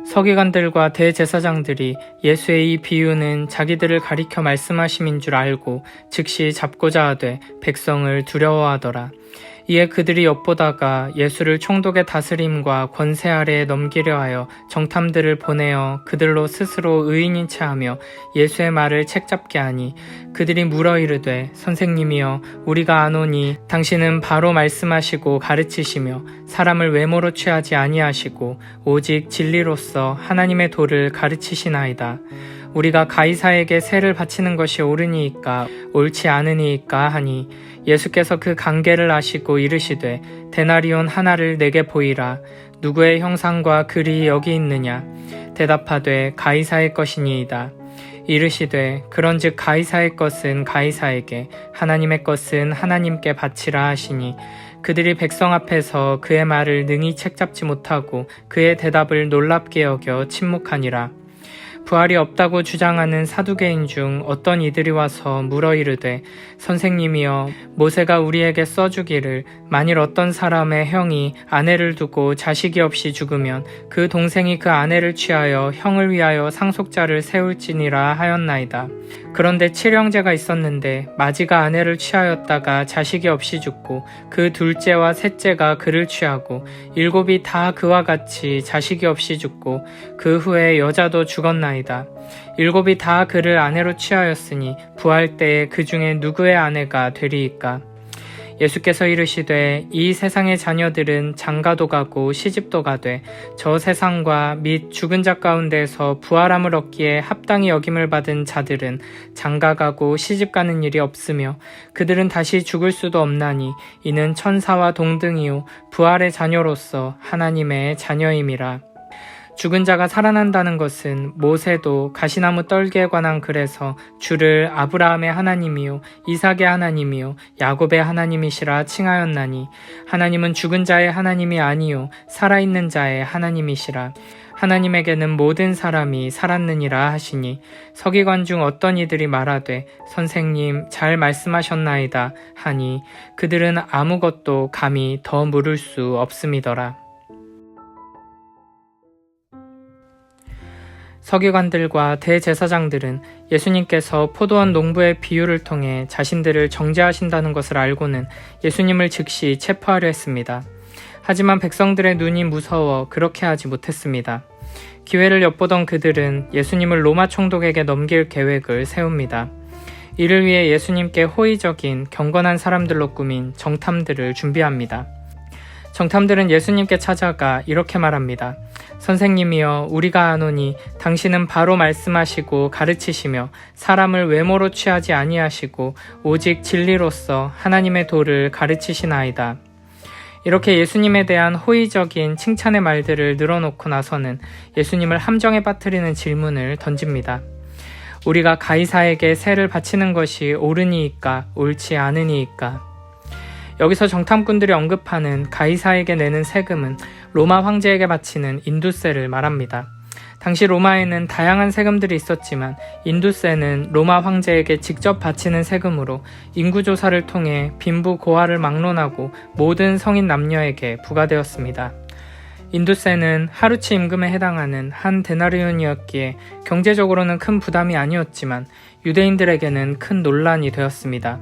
서기관들과 대제사장들이 예수의 이 비유는 자기들을 가리켜 말씀하심인 줄 알고 즉시 잡고자 하되 백성을 두려워하더라. 이에 그들이 엿보다가 예수를 총독의 다스림과 권세 아래에 넘기려 하여 정탐들을 보내어 그들로 스스로 의인인 채 하며 예수의 말을 책잡게 하니 그들이 물어 이르되 선생님이여 우리가 아노니 당신은 바로 말씀하시고 가르치시며 사람을 외모로 취하지 아니하시고 오직 진리로서 하나님의 도를 가르치시나이다. 우리가 가이사에게 세를 바치는 것이 옳으니이까 옳지 않으니이까 하니 예수께서 그 관계를 아시고 이르시되 데나리온 하나를 내게 보이라. 누구의 형상과 글이 여기 있느냐? 대답하되 가이사의 것이니이다. 이르시되 그런즉 가이사의 것은 가이사에게 하나님의 것은 하나님께 바치라 하시니 그들이 백성 앞에서 그의 말을 능히 책잡지 못하고 그의 대답을 놀랍게 여겨 침묵하니라. 부활이 없다고 주장하는 사두개인 중 어떤 이들이 와서 물어 이르되 선생님이여 모세가 우리에게 써주기를 만일 어떤 사람의 형이 아내를 두고 자식이 없이 죽으면 그 동생이 그 아내를 취하여 형을 위하여 상속자를 세울지니라 하였나이다. 그런데 7형제가 있었는데 마지가 아내를 취하였다가 자식이 없이 죽고 그 둘째와 셋째가 그를 취하고 7이 다 그와 같이 자식이 없이 죽고 그 후에 여자도 죽었나이다. 7이 다 그를 아내로 취하였으니 부활 때에 그 중에 누구의 아내가 되리이까? 예수께서 이르시되 이 세상의 자녀들은 장가도 가고 시집도 가되 저 세상과 및 죽은 자 가운데서 부활함을 얻기에 합당히 여김을 받은 자들은 장가가고 시집가는 일이 없으며 그들은 다시 죽을 수도 없나니 이는 천사와 동등이요 부활의 자녀로서 하나님의 자녀임이라. 죽은 자가 살아난다는 것은 모세도 가시나무 떨기에 관한 글에서 주를 아브라함의 하나님이요 이삭의 하나님이요 야곱의 하나님이시라 칭하였나니 하나님은 죽은 자의 하나님이 아니요 살아있는 자의 하나님이시라. 하나님에게는 모든 사람이 살았느니라 하시니 서기관 중 어떤 이들이 말하되 선생님 잘 말씀하셨나이다 하니 그들은 아무것도 감히 더 물을 수 없음이더라. 서기관들과 대제사장들은 예수님께서 포도원 농부의 비유를 통해 자신들을 정죄하신다는 것을 알고는 예수님을 즉시 체포하려 했습니다. 하지만 백성들의 눈이 무서워 그렇게 하지 못했습니다. 기회를 엿보던 그들은 예수님을 로마 총독에게 넘길 계획을 세웁니다. 이를 위해 예수님께 호의적인 경건한 사람들로 꾸민 정탐들을 준비합니다. 정탐들은 예수님께 찾아가 이렇게 말합니다. 선생님이여 우리가 아노니 당신은 바로 말씀하시고 가르치시며 사람을 외모로 취하지 아니하시고 오직 진리로서 하나님의 도를 가르치시나이다. 이렇게 예수님에 대한 호의적인 칭찬의 말들을 늘어놓고 나서는 예수님을 함정에 빠뜨리는 질문을 던집니다. 우리가 가이사에게 세를 바치는 것이 옳으니이까 옳지 않으니이까? 여기서 정탐꾼들이 언급하는 가이사에게 내는 세금은 로마 황제에게 바치는 인두세를 말합니다. 당시 로마에는 다양한 세금들이 있었지만 인두세는 로마 황제에게 직접 바치는 세금으로 인구조사를 통해 빈부 고하를 막론하고 모든 성인 남녀에게 부과되었습니다. 인두세는 하루치 임금에 해당하는 한 데나리온이었기에 경제적으로는 큰 부담이 아니었지만 유대인들에게는 큰 논란이 되었습니다.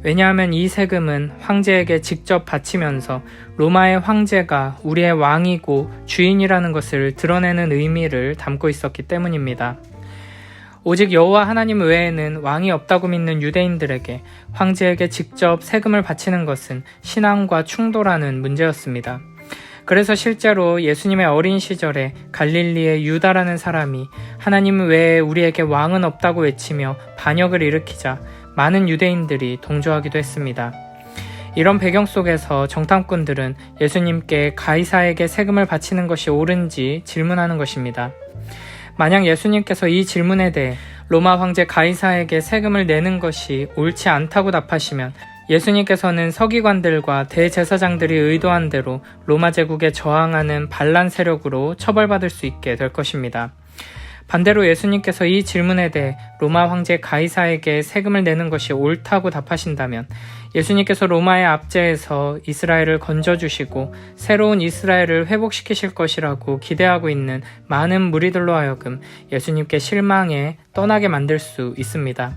왜냐하면 이 세금은 황제에게 직접 바치면서 로마의 황제가 우리의 왕이고 주인이라는 것을 드러내는 의미를 담고 있었기 때문입니다. 오직 여호와 하나님 외에는 왕이 없다고 믿는 유대인들에게 황제에게 직접 세금을 바치는 것은 신앙과 충돌하는 문제였습니다. 그래서 실제로 예수님의 어린 시절에 갈릴리의 유다라는 사람이 하나님 외에 우리에게 왕은 없다고 외치며 반역을 일으키자 많은 유대인들이 동조하기도 했습니다. 이런 배경 속에서 정탐꾼들은 예수님께 가이사에게 세금을 바치는 것이 옳은지 질문하는 것입니다. 만약 예수님께서 이 질문에 대해 로마 황제 가이사에게 세금을 내는 것이 옳지 않다고 답하시면 예수님께서는 서기관들과 대제사장들이 의도한 대로 로마 제국에 저항하는 반란 세력으로 처벌받을 수 있게 될 것입니다. 반대로 예수님께서 이 질문에 대해 로마 황제 가이사에게 세금을 내는 것이 옳다고 답하신다면 예수님께서 로마의 압제에서 이스라엘을 건져주시고 새로운 이스라엘을 회복시키실 것이라고 기대하고 있는 많은 무리들로 하여금 예수님께 실망해 떠나게 만들 수 있습니다.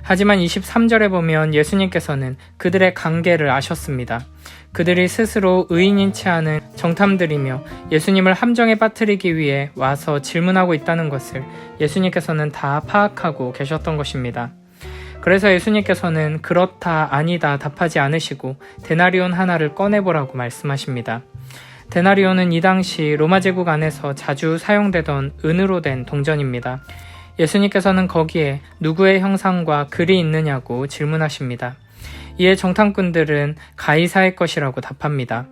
하지만 23절에 보면 예수님께서는 그들의 관계를 아셨습니다. 그들이 스스로 의인인 채 하는 정탐들이며 예수님을 함정에 빠뜨리기 위해 와서 질문하고 있다는 것을 예수님께서는 다 파악하고 계셨던 것입니다. 그래서 예수님께서는 그렇다 아니다 답하지 않으시고 데나리온 하나를 꺼내보라고 말씀하십니다. 데나리온은 이 당시 로마 제국 안에서 자주 사용되던 은으로 된 동전입니다. 예수님께서는 거기에 누구의 형상과 글이 있느냐고 질문하십니다. 이에 정탐꾼들은 가이사의 것이라고 답합니다.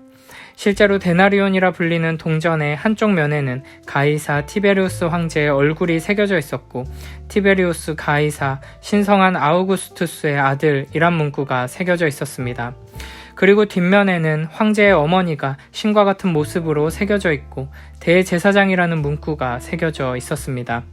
실제로 데나리온이라 불리는 동전의 한쪽 면에는 가이사 티베리우스 황제의 얼굴이 새겨져 있었고 티베리우스 가이사 신성한 아우구스투스의 아들이란 문구가 새겨져 있었습니다. 그리고 뒷면에는 황제의 어머니가 신과 같은 모습으로 새겨져 있고 대제사장이라는 문구가 새겨져 있었습니다.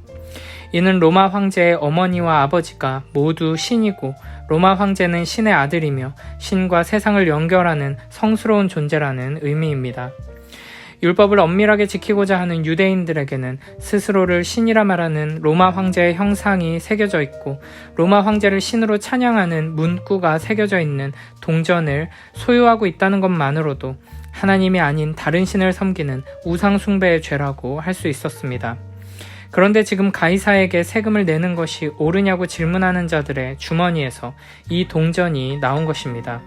이는 로마 황제의 어머니와 아버지가 모두 신이고 로마 황제는 신의 아들이며 신과 세상을 연결하는 성스러운 존재라는 의미입니다. 율법을 엄밀하게 지키고자 하는 유대인들에게는 스스로를 신이라 말하는 로마 황제의 형상이 새겨져 있고 로마 황제를 신으로 찬양하는 문구가 새겨져 있는 동전을 소유하고 있다는 것만으로도 하나님이 아닌 다른 신을 섬기는 우상 숭배의 죄라고 할 수 있었습니다. 그런데 지금 가이사에게 세금을 내는 것이 옳으냐고 질문하는 자들의 주머니에서 이 동전이 나온 것입니다.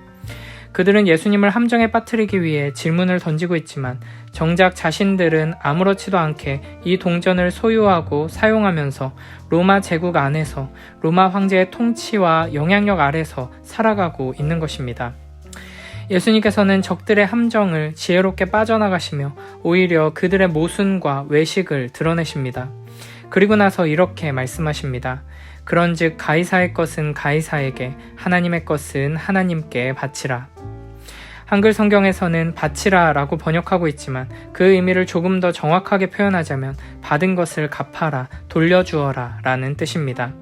그들은 예수님을 함정에 빠뜨리기 위해 질문을 던지고 있지만 정작 자신들은 아무렇지도 않게 이 동전을 소유하고 사용하면서 로마 제국 안에서 로마 황제의 통치와 영향력 아래서 살아가고 있는 것입니다. 예수님께서는 적들의 함정을 지혜롭게 빠져나가시며 오히려 그들의 모순과 외식을 드러내십니다. 그리고 나서 이렇게 말씀하십니다. 그런즉 가이사의 것은 가이사에게 하나님의 것은 하나님께 바치라. 한글 성경에서는 바치라 라고 번역하고 있지만 그 의미를 조금 더 정확하게 표현하자면 받은 것을 갚아라, 돌려주어라 라는 뜻입니다.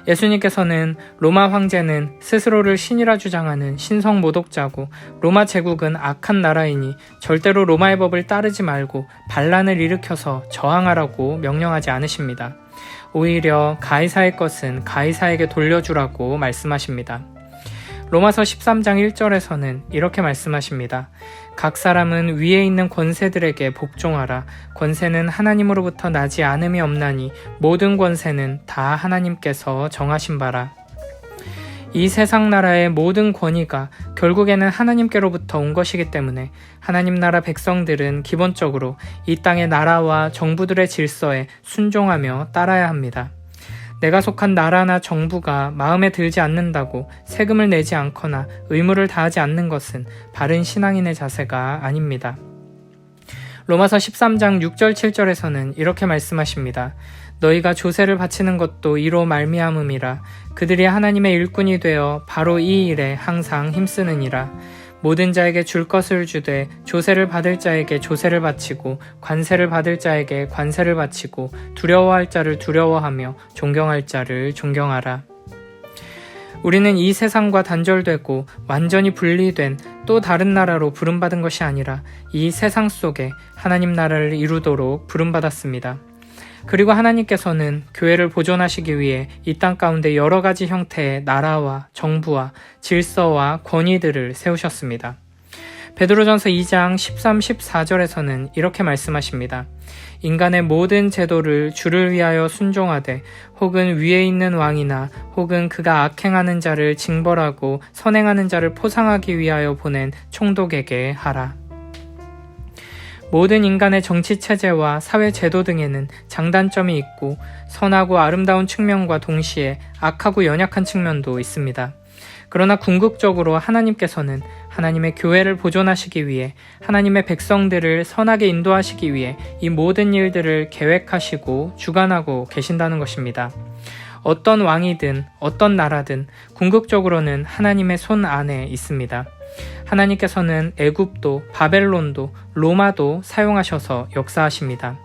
예수님께서는 로마 황제는 스스로를 신이라 주장하는 신성 모독자고 로마 제국은 악한 나라이니 절대로 로마의 법을 따르지 말고 반란을 일으켜서 저항하라고 명령하지 않으십니다. 오히려 가이사의 것은 가이사에게 돌려주라고 말씀하십니다. 로마서 13장 1절에서는 이렇게 말씀하십니다. 각 사람은 위에 있는 권세들에게 복종하라. 권세는 하나님으로부터 나지 않음이 없나니 모든 권세는 다 하나님께서 정하신 바라. 이 세상 나라의 모든 권위가 결국에는 하나님께로부터 온 것이기 때문에 하나님 나라 백성들은 기본적으로 이 땅의 나라와 정부들의 질서에 순종하며 따라야 합니다. 내가 속한 나라나 정부가 마음에 들지 않는다고 세금을 내지 않거나 의무를 다하지 않는 것은 바른 신앙인의 자세가 아닙니다. 로마서 13장 6절 7절에서는 이렇게 말씀하십니다. 너희가 조세를 바치는 것도 이로 말미암음이라. 그들이 하나님의 일꾼이 되어 바로 이 일에 항상 힘쓰느니라. 모든 자에게 줄 것을 주되 조세를 받을 자에게 조세를 바치고 관세를 받을 자에게 관세를 바치고 두려워할 자를 두려워하며 존경할 자를 존경하라. 우리는 이 세상과 단절되고 완전히 분리된 또 다른 나라로 부름받은 것이 아니라 이 세상 속에 하나님 나라를 이루도록 부름받았습니다. 그리고 하나님께서는 교회를 보존하시기 위해 이 땅 가운데 여러 가지 형태의 나라와 정부와 질서와 권위들을 세우셨습니다. 베드로전서 2장 13, 14절에서는 이렇게 말씀하십니다. 인간의 모든 제도를 주를 위하여 순종하되 혹은 위에 있는 왕이나 혹은 그가 악행하는 자를 징벌하고 선행하는 자를 포상하기 위하여 보낸 총독에게 하라. 모든 인간의 정치체제와 사회제도 등에는 장단점이 있고 선하고 아름다운 측면과 동시에 악하고 연약한 측면도 있습니다. 그러나 궁극적으로 하나님께서는 하나님의 교회를 보존하시기 위해 하나님의 백성들을 선하게 인도하시기 위해 이 모든 일들을 계획하시고 주관하고 계신다는 것입니다. 어떤 왕이든 어떤 나라든 궁극적으로는 하나님의 손 안에 있습니다. 하나님께서는 애굽도 바벨론도 로마도 사용하셔서 역사하십니다.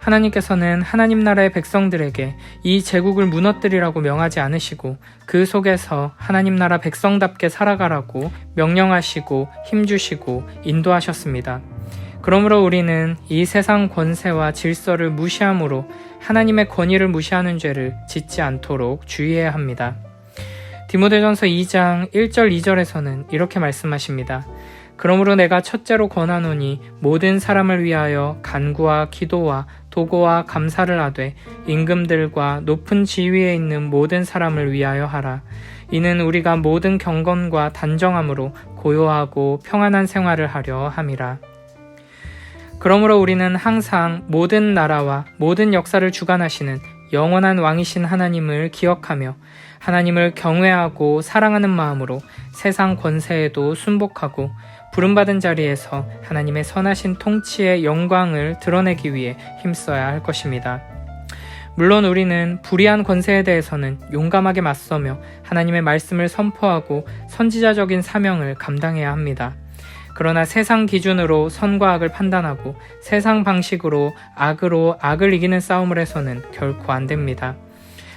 하나님께서는 하나님 나라의 백성들에게 이 제국을 무너뜨리라고 명하지 않으시고 그 속에서 하나님 나라 백성답게 살아가라고 명령하시고 힘주시고 인도하셨습니다. 그러므로 우리는 이 세상 권세와 질서를 무시함으로 하나님의 권위를 무시하는 죄를 짓지 않도록 주의해야 합니다. 디모데전서 2장 1절 2절에서는 이렇게 말씀하십니다. 그러므로 내가 첫째로 권하노니 모든 사람을 위하여 간구와 기도와 도고와 감사를 하되 임금들과 높은 지위에 있는 모든 사람을 위하여 하라. 이는 우리가 모든 경건과 단정함으로 고요하고 평안한 생활을 하려 함이라. 그러므로 우리는 항상 모든 나라와 모든 역사를 주관하시는 영원한 왕이신 하나님을 기억하며 하나님을 경외하고 사랑하는 마음으로 세상 권세에도 순복하고 부름받은 자리에서 하나님의 선하신 통치의 영광을 드러내기 위해 힘써야 할 것입니다. 물론 우리는 불의한 권세에 대해서는 용감하게 맞서며 하나님의 말씀을 선포하고 선지자적인 사명을 감당해야 합니다. 그러나 세상 기준으로 선과 악을 판단하고 세상 방식으로 악으로 악을 이기는 싸움을 해서는 결코 안 됩니다.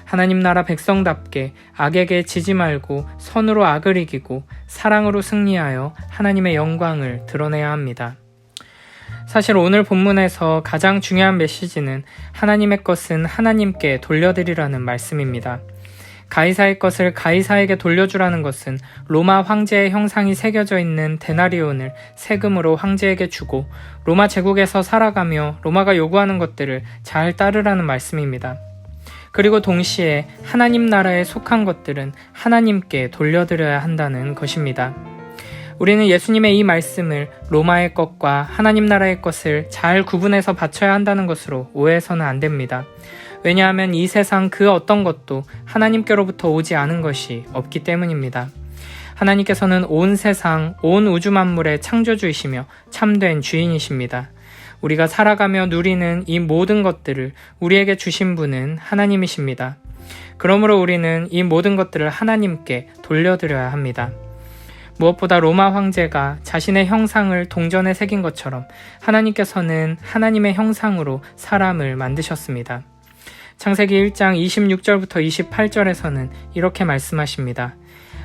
하나님 나라 백성답게 악에게 지지 말고 선으로 악을 이기고 사랑으로 승리하여 하나님의 영광을 드러내야 합니다. 사실 오늘 본문에서 가장 중요한 메시지는 하나님의 것은 하나님께 돌려드리라는 말씀입니다. 가이사의 것을 가이사에게 돌려주라는 것은 로마 황제의 형상이 새겨져 있는 데나리온을 세금으로 황제에게 주고 로마 제국에서 살아가며 로마가 요구하는 것들을 잘 따르라는 말씀입니다. 그리고 동시에 하나님 나라에 속한 것들은 하나님께 돌려드려야 한다는 것입니다. 우리는 예수님의 이 말씀을 로마의 것과 하나님 나라의 것을 잘 구분해서 바쳐야 한다는 것으로 오해해서는 안 됩니다. 왜냐하면 이 세상 그 어떤 것도 하나님께로부터 오지 않은 것이 없기 때문입니다. 하나님께서는 온 세상, 온 우주 만물의 창조주이시며 참된 주인이십니다. 우리가 살아가며 누리는 이 모든 것들을 우리에게 주신 분은 하나님이십니다. 그러므로 우리는 이 모든 것들을 하나님께 돌려드려야 합니다. 무엇보다 로마 황제가 자신의 형상을 동전에 새긴 것처럼 하나님께서는 하나님의 형상으로 사람을 만드셨습니다. 창세기 1장 26절부터 28절에서는 이렇게 말씀하십니다.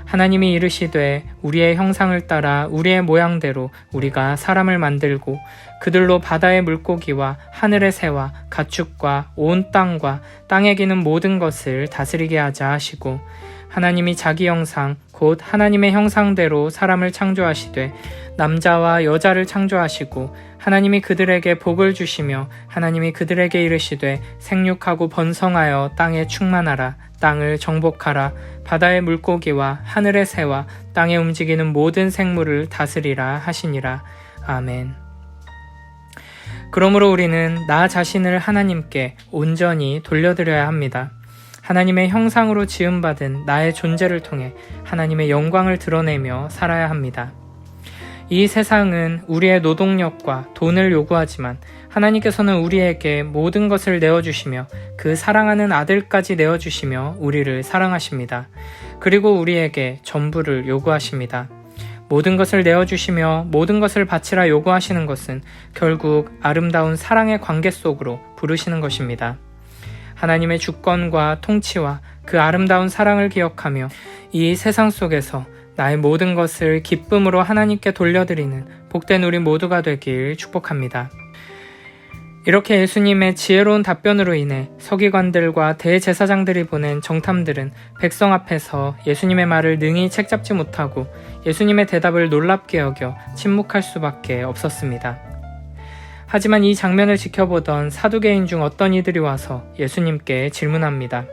하나님이 이르시되 우리의 형상을 따라 우리의 모양대로 우리가 사람을 만들고 그들로 바다의 물고기와 하늘의 새와 가축과 온 땅과 땅에 기는 모든 것을 다스리게 하자 하시고 하나님이 자기 형상 곧 하나님의 형상대로 사람을 창조하시되 남자와 여자를 창조하시고 하나님이 그들에게 복을 주시며 하나님이 그들에게 이르시되 생육하고 번성하여 땅에 충만하라 땅을 정복하라 바다의 물고기와 하늘의 새와 땅에 움직이는 모든 생물을 다스리라 하시니라. 아멘. 그러므로 우리는 나 자신을 하나님께 온전히 돌려드려야 합니다. 하나님의 형상으로 지음받은 나의 존재를 통해 하나님의 영광을 드러내며 살아야 합니다. 이 세상은 우리의 노동력과 돈을 요구하지만 하나님께서는 우리에게 모든 것을 내어주시며 그 사랑하는 아들까지 내어주시며 우리를 사랑하십니다. 그리고 우리에게 전부를 요구하십니다. 모든 것을 내어주시며 모든 것을 바치라 요구하시는 것은 결국 아름다운 사랑의 관계 속으로 부르시는 것입니다. 하나님의 주권과 통치와 그 아름다운 사랑을 기억하며 이 세상 속에서 나의 모든 것을 기쁨으로 하나님께 돌려드리는 복된 우리 모두가 되길 축복합니다. 이렇게 예수님의 지혜로운 답변으로 인해 서기관들과 대제사장들이 보낸 정탐들은 백성 앞에서 예수님의 말을 능히 책잡지 못하고 예수님의 대답을 놀랍게 여겨 침묵할 수밖에 없었습니다. 하지만 이 장면을 지켜보던 사두개인 중 어떤 이들이 와서 예수님께 질문합니다.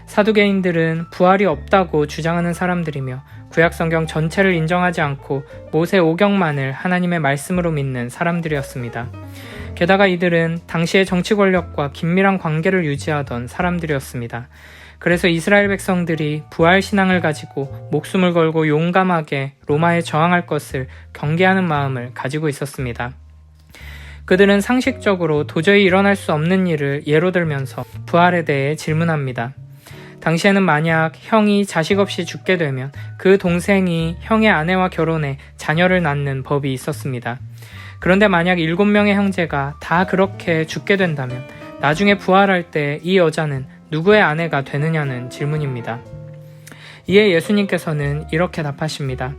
사두개인들은 부활이 없다고 주장하는 사람들이며 구약성경 전체를 인정하지 않고 모세 오경만을 하나님의 말씀으로 믿는 사람들이었습니다. 게다가 이들은 당시의 정치 권력과 긴밀한 관계를 유지하던 사람들이었습니다. 그래서 이스라엘 백성들이 부활 신앙을 가지고 목숨을 걸고 용감하게 로마에 저항할 것을 경계하는 마음을 가지고 있었습니다. 그들은 상식적으로 도저히 일어날 수 없는 일을 예로 들면서 부활에 대해 질문합니다. 당시에는 만약 형이 자식 없이 죽게 되면 그 동생이 형의 아내와 결혼해 자녀를 낳는 법이 있었습니다. 그런데 만약 7명의 형제가 다 그렇게 죽게 된다면 나중에 부활할 때 이 여자는 누구의 아내가 되느냐는 질문입니다. 이에 예수님께서는 이렇게 답하십니다.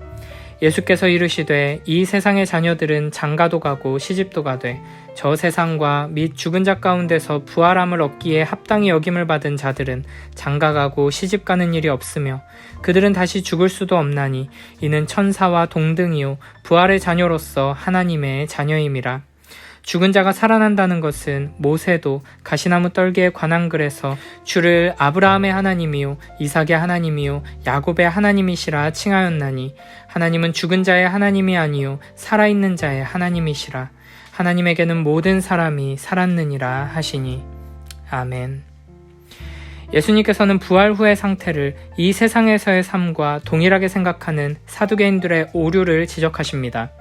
예수께서 이르시되 이 세상의 자녀들은 장가도 가고 시집도 가되 저 세상과 및 죽은 자 가운데서 부활함을 얻기에 합당히 여김을 받은 자들은 장가가고 시집가는 일이 없으며 그들은 다시 죽을 수도 없나니 이는 천사와 동등이요 부활의 자녀로서 하나님의 자녀임이라. 죽은 자가 살아난다는 것은 모세도 가시나무 떨기에 관한 글에서 주를 아브라함의 하나님이요 이삭의 하나님이요 야곱의 하나님이시라 칭하였나니 하나님은 죽은 자의 하나님이 아니요 살아있는 자의 하나님이시라. 하나님에게는 모든 사람이 살았느니라 하시니. 아멘. 예수님께서는 부활 후의 상태를 이 세상에서의 삶과 동일하게 생각하는 사두개인들의 오류를 지적하십니다.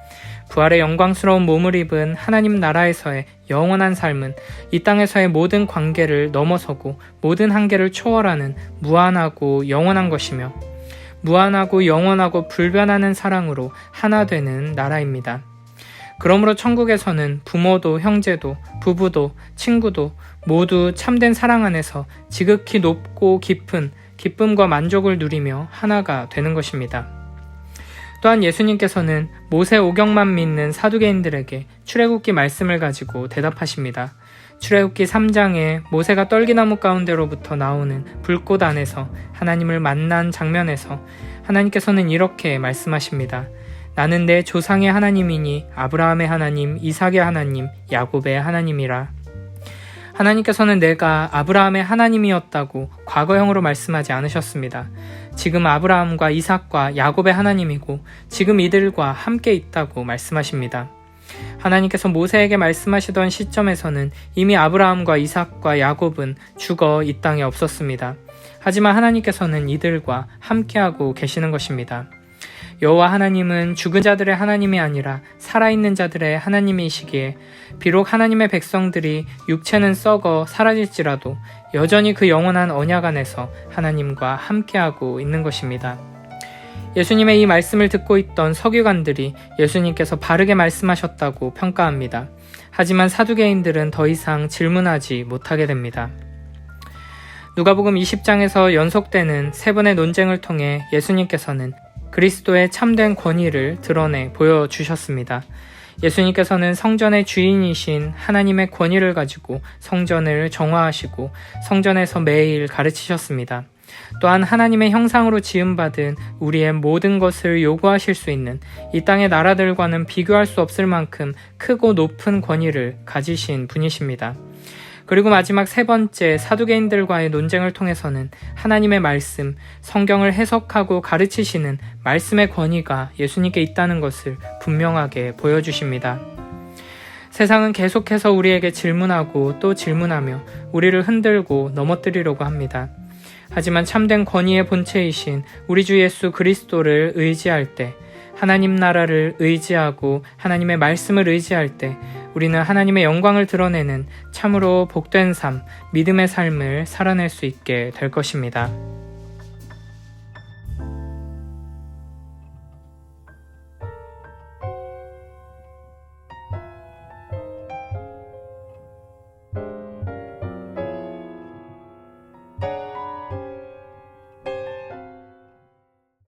부활의 영광스러운 몸을 입은 하나님 나라에서의 영원한 삶은 이 땅에서의 모든 관계를 넘어서고 모든 한계를 초월하는 무한하고 영원한 것이며 무한하고 영원하고 불변하는 사랑으로 하나 되는 나라입니다. 그러므로 천국에서는 부모도 형제도 부부도 친구도 모두 참된 사랑 안에서 지극히 높고 깊은 기쁨과 만족을 누리며 하나가 되는 것입니다. 또한 예수님께서는 모세 오경만 믿는 사두개인들에게 출애굽기 말씀을 가지고 대답하십니다. 출애굽기 3장에 모세가 떨기나무 가운데로부터 나오는 불꽃 안에서 하나님을 만난 장면에서 하나님께서는 이렇게 말씀하십니다. 나는 내 조상의 하나님이니 아브라함의 하나님, 이삭의 하나님, 야곱의 하나님이라. 하나님께서는 내가 아브라함의 하나님이었다고 과거형으로 말씀하지 않으셨습니다. 지금 아브라함과 이삭과 야곱의 하나님이고 지금 이들과 함께 있다고 말씀하십니다. 하나님께서 모세에게 말씀하시던 시점에서는 이미 아브라함과 이삭과 야곱은 죽어 이 땅에 없었습니다. 하지만 하나님께서는 이들과 함께하고 계시는 것입니다. 여호와 하나님은 죽은 자들의 하나님이 아니라 살아있는 자들의 하나님이시기에 비록 하나님의 백성들이 육체는 썩어 사라질지라도 여전히 그 영원한 언약 안에서 하나님과 함께하고 있는 것입니다. 예수님의 이 말씀을 듣고 있던 서기관들이 예수님께서 바르게 말씀하셨다고 평가합니다. 하지만 사두개인들은 더 이상 질문하지 못하게 됩니다. 누가복음 20장에서 연속되는 세 번의 논쟁을 통해 예수님께서는 그리스도의 참된 권위를 드러내 보여주셨습니다. 예수님께서는 성전의 주인이신 하나님의 권위를 가지고 성전을 정화하시고 성전에서 매일 가르치셨습니다. 또한 하나님의 형상으로 지음받은 우리의 모든 것을 요구하실 수 있는 이 땅의 나라들과는 비교할 수 없을 만큼 크고 높은 권위를 가지신 분이십니다. 그리고 마지막 세 번째 사두개인들과의 논쟁을 통해서는 하나님의 말씀, 성경을 해석하고 가르치시는 말씀의 권위가 예수님께 있다는 것을 분명하게 보여주십니다. 세상은 계속해서 우리에게 질문하고 또 질문하며 우리를 흔들고 넘어뜨리려고 합니다. 하지만 참된 권위의 본체이신 우리 주 예수 그리스도를 의지할 때, 하나님 나라를 의지하고 하나님의 말씀을 의지할 때 우리는 하나님의 영광을 드러내는 참으로 복된 삶, 믿음의 삶을 살아낼 수 있게 될 것입니다.